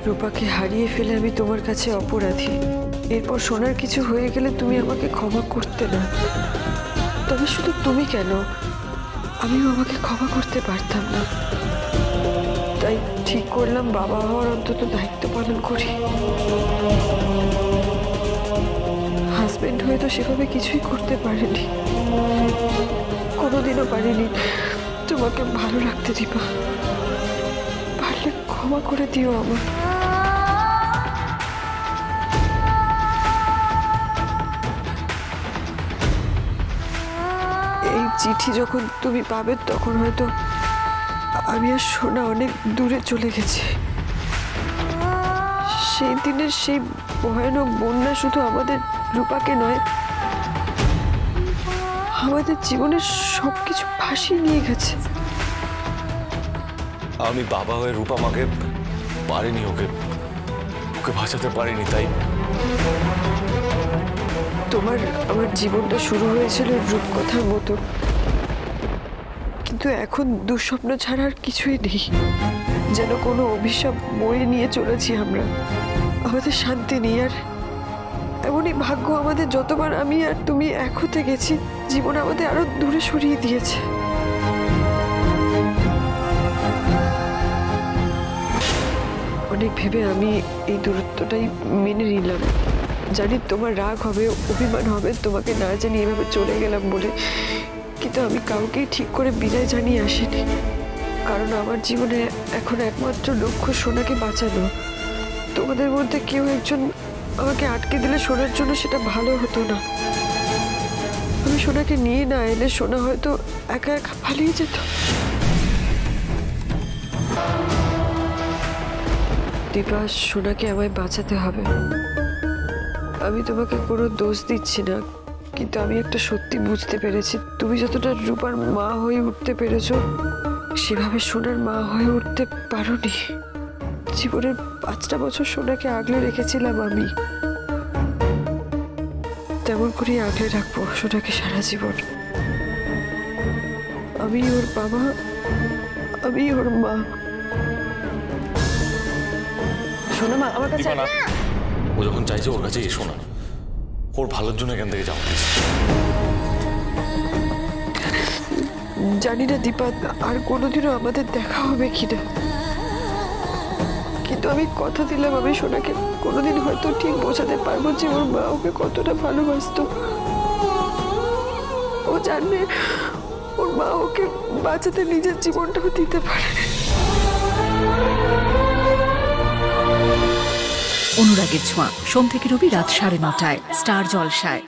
রূপাকে হারিয়ে ফেলে আমি তোমার কাছে অপরাধী। এরপর সোনার কিছু হয়ে গেলে তুমি আমাকে ক্ষমা করতে না। তবে শুধু তুমি কেন, আমিও আমাকে ক্ষমা করতে পারতাম না। তাই ঠিক করলাম বাবা হওয়ার অন্তত দায়িত্ব পালন করি। হাজবেন্ড হয়ে তো সেভাবে কিছুই করতে পারেনি, কোনোদিনও পারিনি তোমাকে ভালো রাখতে দিবা। পারলে ক্ষমা করে দিও আমার। এই চিঠি যখন তুমি পাবে তখন হয়তো আমি আর সোনা অনেক দূরে চলে গেছে। সেই দিনের সেই ভয়ানক বন্যা শুধু আমাদের রূপাকে নয়, আমাদের জীবনের সবকিছু ভাসিয়ে নিয়ে গেছে। আমি বাবা হয়ে রূপা মাকে পারিনি, ওকে বাঁচাতে পারিনি। তাই তোমার আমার জীবনটা শুরু হয়েছিল রূপকথার মতো, কিন্তু এখন দুঃস্বপ্ন ছাড়া আর কিছুই নেই। যেন কোনো অভিশাপ বয়ে নিয়ে চলেছি আমরা। আমাদের শান্তি নেই। আর এমনই ভাগ্য আমাদের, যতবার আমি আর তুমি এক হতে গেছি জীবন আমাদের আরো দূরে সরিয়ে দিয়েছে। অনেক ভেবে আমি এই দূরত্বটাই মেনে নিলাম। জানি তোমার রাগ হবে, অভিমান হবে তোমাকে না জানি এভাবে চলে গেলাম বলে, কিন্তু আমি কাউকেই ঠিক করে বিদায় জানিয়ে আসিনি। কারণ আমার জীবনে এখন একমাত্র লক্ষ্য সোনাকে বাঁচানো। তোমাদের মধ্যে কেউ একজন আমাকে আটকে দিলে সোনার জন্য সেটা ভালো হতো না। আমি সোনাকে নিয়ে না এলে সোনা হয়তো একা একা পালিয়ে যেত। দীপা, সোনাকে আমায় বাঁচাতে হবে। আমি তোমাকে কোনো দোষ দিচ্ছি না, কিন্তু আমি একটা সত্যি বুঝতে পেরেছি। তুমি যতটা রূপার মা হয়ে উঠতে পেরেছো, সেভাবে সোনার মা হয়ে উঠতে পারোনি। জীবনের 5টা বছর সোনাকে আগলে রেখেছিলাম আমি, তেমন করেই আগলে রাখবো সোনাকে সারা জীবন। আমি ওর বাবা, আমি ওর মা। সোনা মা আমার কাছে। ও যখন চাইছে ওর কাছে এসো না, ওর ভালোর জন্য এখান থেকে যাওয়া। জানি না দীপা আর কোনোদিনও আমাদের দেখা হবে কিনা, কিন্তু আমি কথা দিলাম আমি সোনাকে কোনোদিন হয়তো ঠিক বোঝাতে পারবো যে ওর মা ওকে কতটা ভালোবাসতো। ও জানবে ওর মা ওকে বাঁচাতে নিজের জীবনটাও দিতে পারে। অনুরাগের ছোঁয়া, সোম থেকে রবি রাত 9:30টায় স্টার জলসায়।